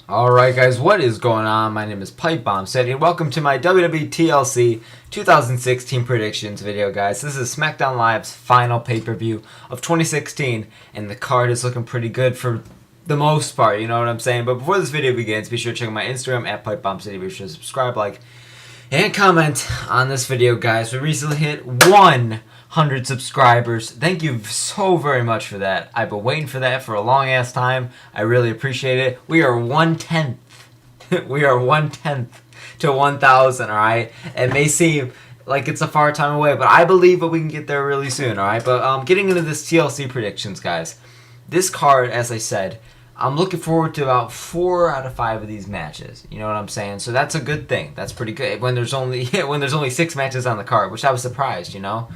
Alright guys, what is going on? My name is Pipe Bomb City and welcome to my WWE TLC 2016 predictions video, guys. This is SmackDown Live's final pay-per-view of 2016 and the card is looking pretty good for the most part, you know what I'm saying? But before this video begins, be sure to check out my Instagram at Pipe Bomb City. Be sure to subscribe, like, and comment on this video, guys. We recently hit 100 subscribers. Thank you so very much for that. I've been waiting for that for a long ass time. I really appreciate it. We are 1/10. We are 1/10 to 1,000. All right. It may seem like it's a far time away, but I believe that we can get there really soon. All right. But getting into this TLC predictions, guys. This card, as I said, I'm looking forward to about 4 out of 5 of these matches. You know what I'm saying? So that's a good thing. That's pretty good. When there's only 6 matches on the card, which I was surprised, you know.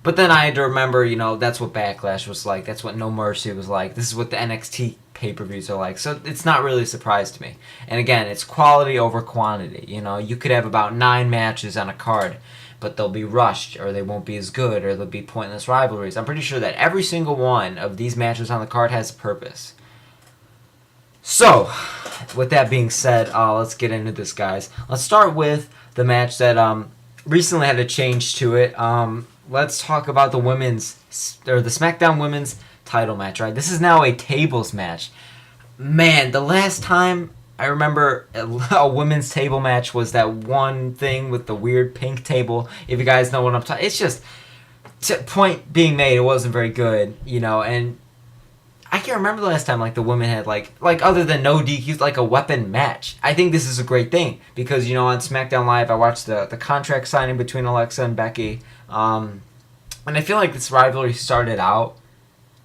But then I had to remember, you know, that's what Backlash was like. That's what No Mercy was like. This is what the NXT pay-per-views are like. So it's not really a surprise to me. And again, it's quality over quantity. You know, you could have about 9 matches on a card, but they'll be rushed, or they won't be as good, or they'll be pointless rivalries. I'm pretty sure that every single one of these matches on the card has a purpose. So, with that being said, let's get into this, guys. Let's start with the match that recently had a change to it. Let's talk about the SmackDown Women's title match, right? This is now a tables match. Man, the last time I remember a women's table match was that one thing with the weird pink table. If you guys know what I'm talking, it's just, point being made, it wasn't very good, you know, and I can't remember the last time like the women had like other than no DQs, like a weapon match. I think this is a great thing because, you know, on SmackDown Live I watched the contract signing between Alexa and Becky, and I feel like this rivalry started out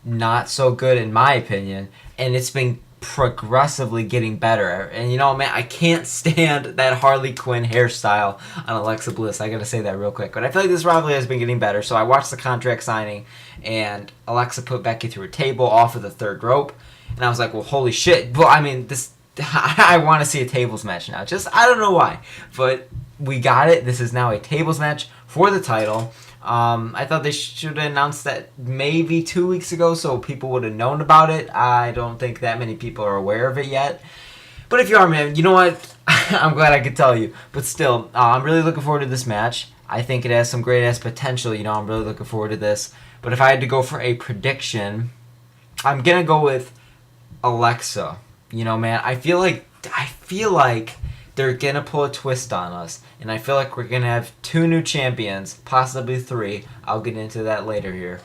not so good in my opinion, and it's been progressively getting better. And you know, man, I can't stand that Harley Quinn hairstyle on Alexa Bliss. I gotta say that real quick. But I feel like this rivalry has been getting better. So I watched the contract signing, and Alexa put Becky through a table off of the third rope, and I was like, well, holy shit. Well, I mean, this I want to see a tables match now. Just I don't know why, but we got it. This is now a tables match for the title. I thought they should have announced that maybe 2 weeks ago so people would have known about it. I don't think that many people are aware of it yet. But if you are, man, you know what? I'm glad I could tell you. But still, I'm really looking forward to this match. I think it has some great-ass potential. You know, I'm really looking forward to this. But if I had to go for a prediction, I'm going to go with Alexa. You know, man, I feel like they're going to pull a twist on us. And I feel like we're going to have 2 new champions, possibly 3. I'll get into that later here.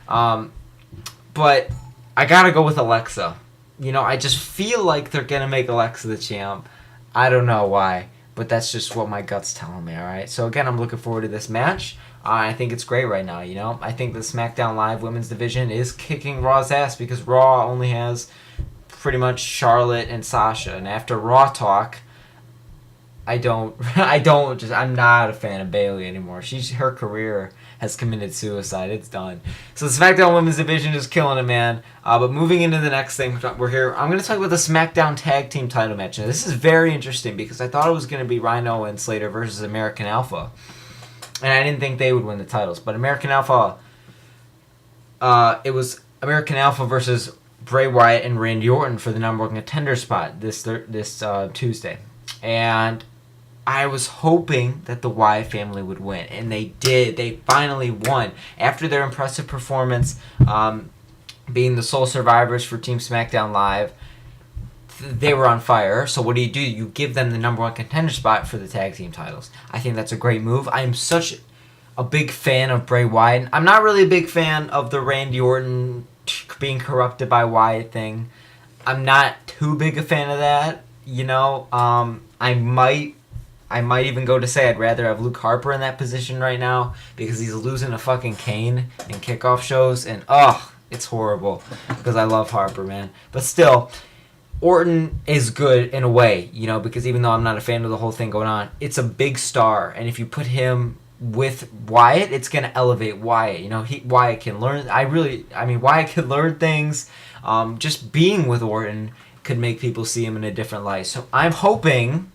But I got to go with Alexa. You know, I just feel like they're going to make Alexa the champ. I don't know why, but that's just what my gut's telling me, all right? So, again, I'm looking forward to this match. I think it's great right now, you know? I think the SmackDown Live Women's Division is kicking Raw's ass because Raw only has pretty much Charlotte and Sasha. And after Raw talk, I'm not a fan of Bayley anymore. Her career has committed suicide. It's done. So the SmackDown Women's Division is killing it, man. But moving into the next thing, we're here. I'm going to talk about the SmackDown Tag Team title match. Now, this is very interesting because I thought it was going to be Rhino and Slater versus American Alpha. And I didn't think they would win the titles. But American Alpha, it was American Alpha versus Bray Wyatt and Randy Orton for the number 1 contender spot this Tuesday. And I was hoping that the Wyatt family would win, and they did. They finally won. After their impressive performance, being the sole survivors for Team SmackDown Live, they were on fire. So what do? You give them the number 1 contender spot for the tag team titles. I think that's a great move. I am such a big fan of Bray Wyatt. I'm not really a big fan of the Randy Orton being corrupted by Wyatt thing. I'm not too big a fan of that. You know, I might even go to say I'd rather have Luke Harper in that position right now because he's losing a fucking cane in kickoff shows, and it's horrible because I love Harper, man. But still, Orton is good in a way, you know, because even though I'm not a fan of the whole thing going on, it's a big star, and if you put him with Wyatt, it's going to elevate Wyatt. You know, Wyatt can learn. Wyatt can learn things. Just being with Orton could make people see him in a different light. So I'm hoping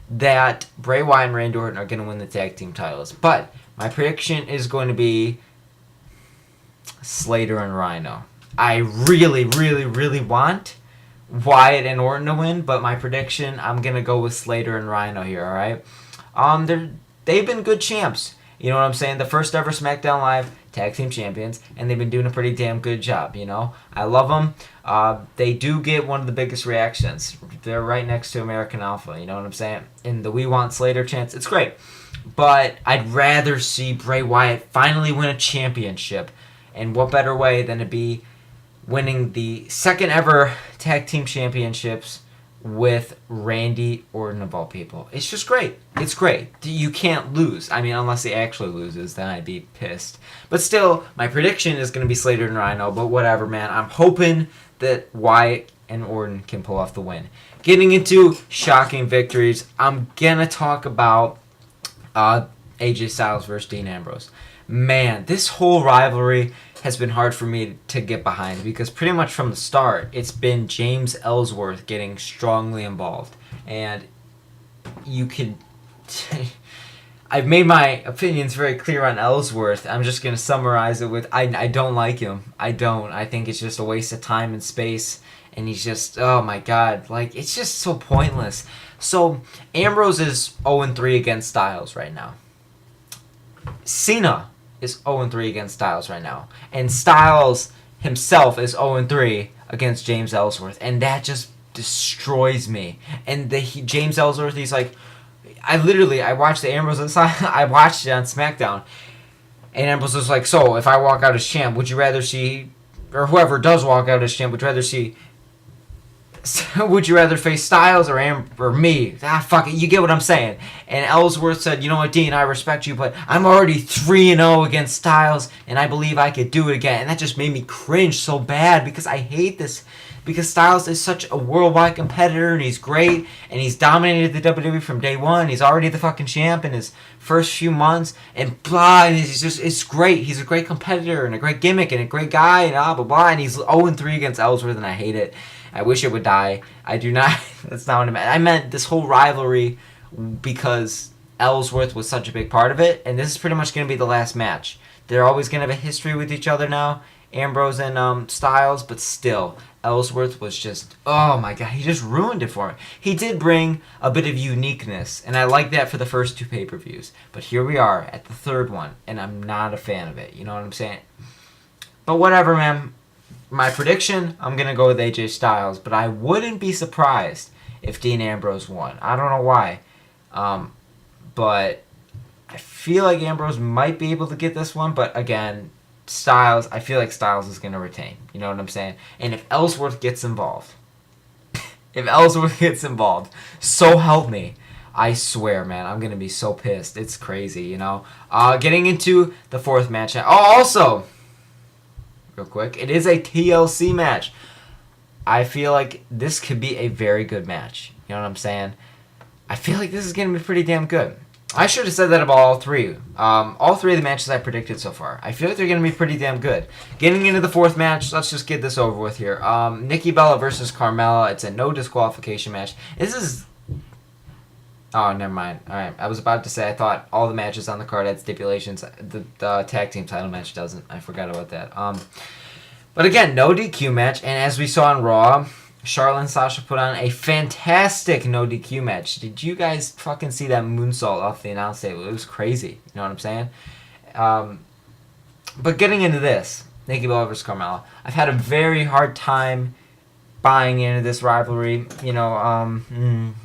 that Bray Wyatt and Randy Orton are going to win the tag team titles. But my prediction is going to be Slater and Rhino. I really, really, really want Wyatt and Orton to win, but my prediction, I'm gonna go with Slater and Rhino here. All right, they've been good champs. You know what I'm saying? The first ever SmackDown Live tag team champions, and they've been doing a pretty damn good job. You know, I love them. They do get one of the biggest reactions. They're right next to American Alpha. You know what I'm saying? In the "We Want Slater" chants, it's great. But I'd rather see Bray Wyatt finally win a championship, and what better way than to be winning the second ever tag team championships with Randy Orton of all people. It's just great. It's great. You can't lose. I mean, unless he actually loses, then I'd be pissed. But still, my prediction is going to be Slater and Rhino, but whatever, man. I'm hoping that Wyatt and Orton can pull off the win. Getting into shocking victories, I'm going to talk about AJ Styles versus Dean Ambrose. Man, this whole rivalry has been hard for me to get behind because pretty much from the start, it's been James Ellsworth getting strongly involved. And you could... I've made my opinions very clear on Ellsworth. I'm just going to summarize it with I don't like him. I don't. I think it's just a waste of time and space. And he's just, oh my God, like, it's just so pointless. So, Ambrose is 0-3 against Styles right now. Cena is 0-3 against Styles right now. And Styles himself is 0-3 against James Ellsworth. And that just destroys me. And James Ellsworth, he's like, I watched the Ambrose I watched it on SmackDown. And Ambrose was like, so, if I walk out as champ, would you rather see, or whoever does walk out as champ, would you rather see, would you rather face Styles or me? Fuck it, you get what I'm saying. And Ellsworth said, you know what, Dean, I respect you, but I'm already 3-0 against Styles, and I believe I could do it again. And that just made me cringe so bad because I hate this. Because Styles is such a worldwide competitor, and he's great, and he's dominated the WWE from day one. He's already the fucking champ in his first few months, and blah, and it's great. He's a great competitor, and a great gimmick, and a great guy, and blah, blah, blah, and he's 0-3 against Ellsworth, and I hate it. I wish it would die. I do not. That's not what I meant. I meant this whole rivalry because Ellsworth was such a big part of it, and this is pretty much going to be the last match. They're always going to have a history with each other now, Ambrose and Styles, but still, Ellsworth was just, oh my God, he just ruined it for me. He did bring a bit of uniqueness, and I like that for the first two pay-per-views, but here we are at the third one, and I'm not a fan of it. You know what I'm saying? But whatever, man. My prediction, I'm going to go with AJ Styles, but I wouldn't be surprised if Dean Ambrose won. I don't know why, but I feel like Ambrose might be able to get this one, but again, Styles, I feel like Styles is going to retain. You know what I'm saying? And if Ellsworth gets involved, so help me. I swear, man, I'm going to be so pissed. It's crazy, you know? Getting into the fourth match. Oh, also, real quick, it is a TLC match. I feel like this could be a very good match. You know what I'm saying? I feel like this is going to be pretty damn good. I should have said that about all three. All three of the matches I predicted so far. I feel like they're going to be pretty damn good. Getting into the fourth match, let's just get this over with here. Nikki Bella versus Carmella. It's a no disqualification match. This is... Oh, never mind. Alright, I was about to say I thought all the matches on the card had stipulations. The tag team title match doesn't. I forgot about that. But again, no DQ match. And as we saw on Raw, Charlotte and Sasha put on a fantastic no DQ match. Did you guys fucking see that moonsault off the announce table? It was crazy. You know what I'm saying? But getting into this, Nikki Bella versus Carmella, I've had a very hard time buying into this rivalry. You know,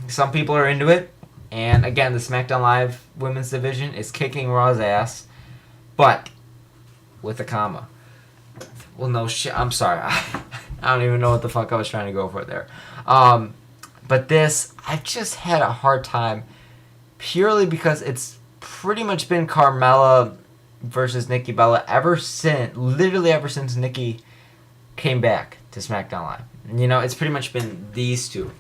some people are into it. And again, the SmackDown Live women's division is kicking Raw's ass. But, with a comma. Well, no shit. I'm sorry. I don't even know what the fuck I was trying to go for there. But this, I've just had a hard time purely because it's pretty much been Carmella versus Nikki Bella literally ever since Nikki came back to SmackDown Live. You know, it's pretty much been these two.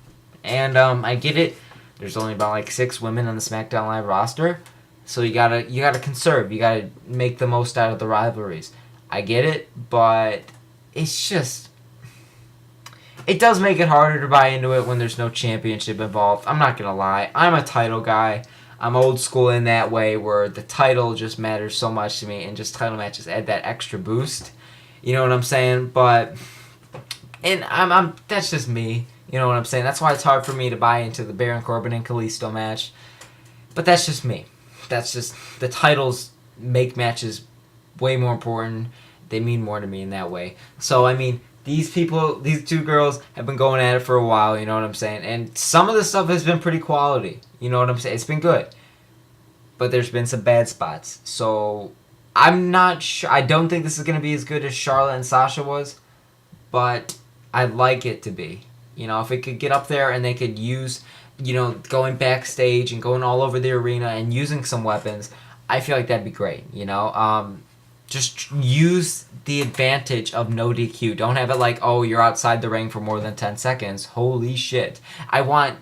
And I get it. There's only about like 6 women on the SmackDown Live roster. So you gotta conserve. You gotta make the most out of the rivalries. I get it, but it's just... It does make it harder to buy into it when there's no championship involved. I'm not going to lie. I'm a title guy. I'm old school in that way where the title just matters so much to me and just title matches add that extra boost. You know what I'm saying? But And that's just me. You know what I'm saying? That's why it's hard for me to buy into the Baron Corbin and Kalisto match. But that's just me. That's just, the titles make matches way more important. They mean more to me in that way. So, I mean, these two girls have been going at it for a while, you know what I'm saying? And some of the stuff has been pretty quality. You know what I'm saying? It's been good. But there's been some bad spots. So, I'm not sure. I don't think this is going to be as good as Charlotte and Sasha was. But I'd like it to be. You know, if it could get up there and they could use, you know, going backstage and going all over the arena and using some weapons, I feel like that'd be great, you know? Just use the advantage of no DQ. Don't have it like, oh, you're outside the ring for more than 10 seconds. Holy shit. I want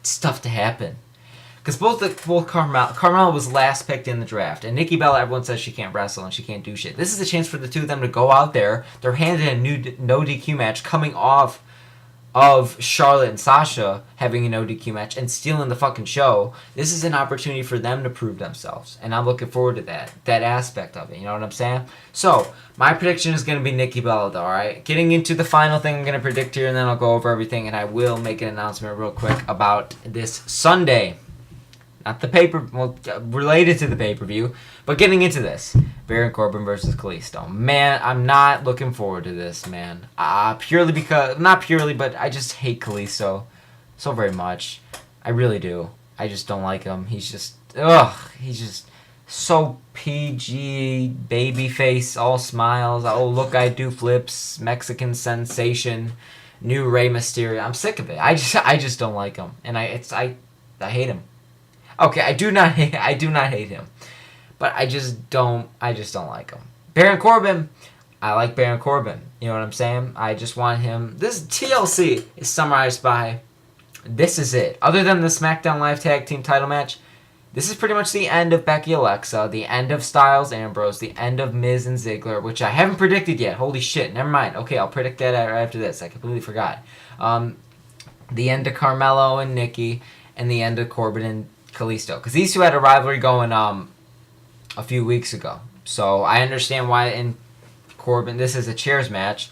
stuff to happen. Because both Carmella was last picked in the draft, and Nikki Bella, everyone says she can't wrestle and she can't do shit. This is a chance for the two of them to go out there. They're handed a new no DQ match coming off of Charlotte and Sasha having a no DQ match and stealing the fucking show. This is an opportunity for them to prove themselves, and I'm looking forward to that aspect of it. You know what I'm saying? So my prediction is going to be Nikki Bella, though. All right, getting into the final thing I'm going to predict here, and then I'll go over everything, and I will make an announcement real quick about this Sunday. Not the related to the pay-per-view, but getting into this. Baron Corbin versus Kalisto. Man, I'm not looking forward to this, man. Not purely, but I just hate Kalisto so very much. I really do. I just don't like him. He's just so PG, baby face, all smiles. Oh, look, I do flips, Mexican sensation, new Rey Mysterio. I'm sick of it. I just don't like him, and I hate him. Okay, I do not hate him, but I just don't like him. Baron Corbin, I like Baron Corbin. You know what I'm saying? I just want him. This TLC is summarized by, this is it. Other than the SmackDown Live Tag Team title match, this is pretty much the end of Becky Alexa, the end of Styles Ambrose, the end of Miz and Ziggler, which I haven't predicted yet. Holy shit, never mind. Okay, I'll predict that right after this. I completely forgot. The end of Carmelo and Nikki, and the end of Corbin and Kalisto, because these two had a rivalry going a few weeks ago. So I understand why in Corbin this is a chairs match,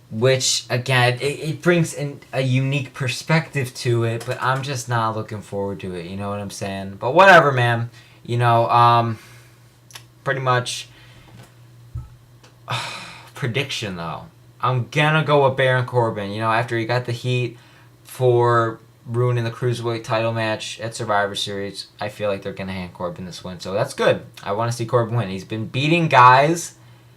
which again it brings in a unique perspective to it, but I'm just not looking forward to it. You know what I'm saying? But whatever, man. You know, pretty much prediction though. I'm gonna go with Baron Corbin. You know, after he got the heat for ruining the Cruiserweight title match at Survivor Series, I feel like they're going to hand Corbin this win. So that's good. I want to see Corbin win. He's been beating guys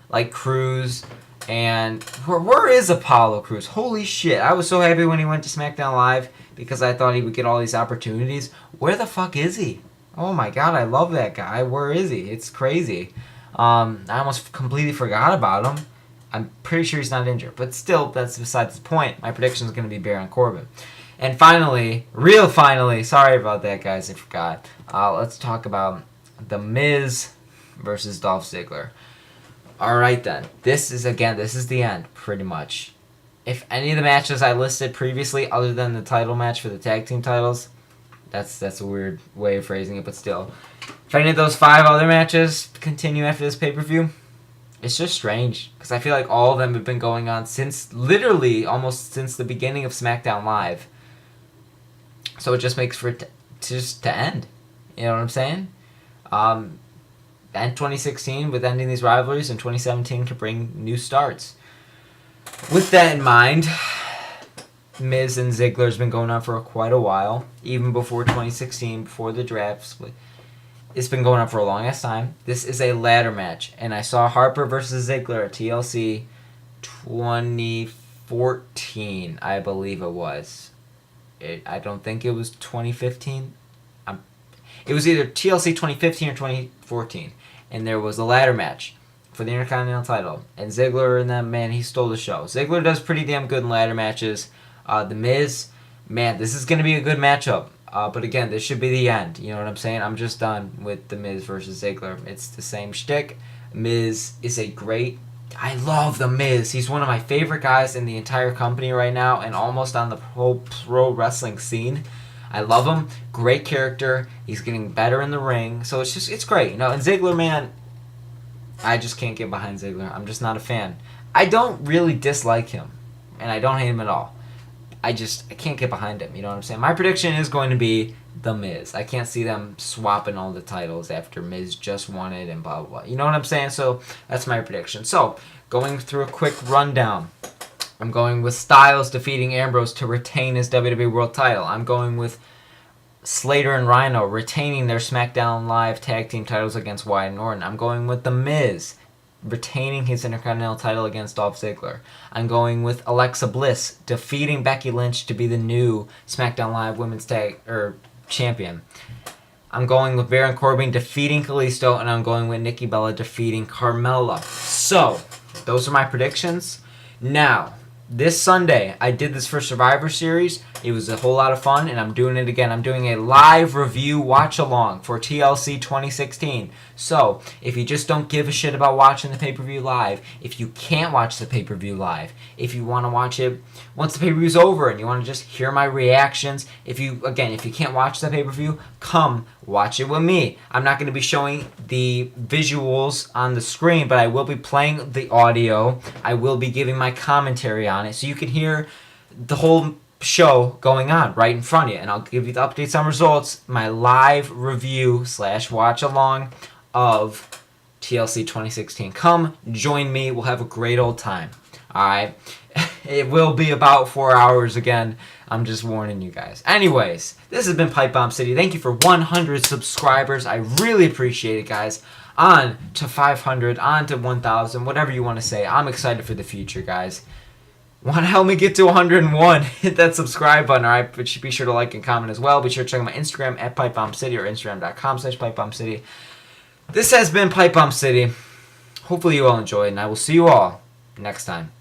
like Cruz, and where is Apollo Crews? Holy shit. I was so happy when he went to SmackDown Live because I thought he would get all these opportunities. Where the fuck is he? Oh my god, I love that guy. Where is he? It's crazy. I almost completely forgot about him. I'm pretty sure he's not injured. But still, that's besides the point. My prediction is going to be Baron Corbin. And finally, sorry about that, guys, I forgot. Let's talk about The Miz versus Dolph Ziggler. Alright then, this is the end, pretty much. If any of the matches I listed previously, other than the title match for the tag team titles, that's a weird way of phrasing it, but still. If any of those 5 other matches continue after this pay-per-view, it's just strange, because I feel like all of them have been going on almost since the beginning of SmackDown Live. So it just makes for it to end. You know what I'm saying? End 2016 with ending these rivalries, and 2017 to bring new starts. With that in mind, Miz and Ziggler has been going on for quite a while. Even before 2016, before the draft. It's been going on for a long ass time. This is a ladder match. And I saw Harper versus Ziggler at TLC 2014, I believe it was. I don't think it was 2015. It was either TLC 2015 or 2014. And there was a ladder match for the Intercontinental title. And Ziggler and them, man, he stole the show. Ziggler does pretty damn good in ladder matches. The Miz, man, this is going to be a good matchup. But again, this should be the end. You know what I'm saying? I'm just done with The Miz versus Ziggler. It's the same shtick. Miz is I love The Miz. He's one of my favorite guys in the entire company right now, and almost on the whole pro wrestling scene. I love him. Great character. He's getting better in the ring. So it's great. You know, and Ziggler, man, I just can't get behind Ziggler. I'm just not a fan. I don't really dislike him. and I don't hate him at all. I can't get behind him. You know what I'm saying? My prediction is going to be The Miz. I can't see them swapping all the titles after Miz just won it and blah, blah, blah. You know what I'm saying? So that's my prediction. So going through a quick rundown. I'm going with Styles defeating Ambrose to retain his WWE World title. I'm going with Slater and Rhino retaining their SmackDown Live tag team titles against Wyatt and Orton. I'm going with The Miz retaining his Intercontinental title against Dolph Ziggler. I'm going with Alexa Bliss defeating Becky Lynch to be the new SmackDown Live Women's Champion. I'm going with Baron Corbin defeating Kalisto, and I'm going with Nikki Bella defeating Carmella. So, those are my predictions. Now, this Sunday, I did this for Survivor Series. It was a whole lot of fun, and I'm doing it again. I'm doing a live review watch-along for TLC 2016. So, if you just don't give a shit about watching the pay-per-view live, if you can't watch the pay-per-view live, if you want to watch it once the pay-per-view's over and you want to just hear my reactions, if you can't watch the pay-per-view, come watch it with me. I'm not going to be showing the visuals on the screen, but I will be playing the audio. I will be giving my commentary on it so you can hear the whole show going on right in front of you, and I'll give you the updates on results, my live review / watch along of TLC 2016. Come join me. We'll have a great old time. Alright? It will be about 4 hours again. I'm just warning you guys. Anyways, this has been Pipe Bomb City. Thank you for 100 subscribers. I really appreciate it, guys. On to 500, on to 1,000, whatever you want to say. I'm excited for the future, guys. Want to help me get to 101? Hit that subscribe button, alright? But be sure to like and comment as well. Be sure to check out my Instagram at PipeBombCity or Instagram.com/PipeBombCity. This has been Pipe Bomb City. Hopefully you all enjoyed, and I will see you all next time.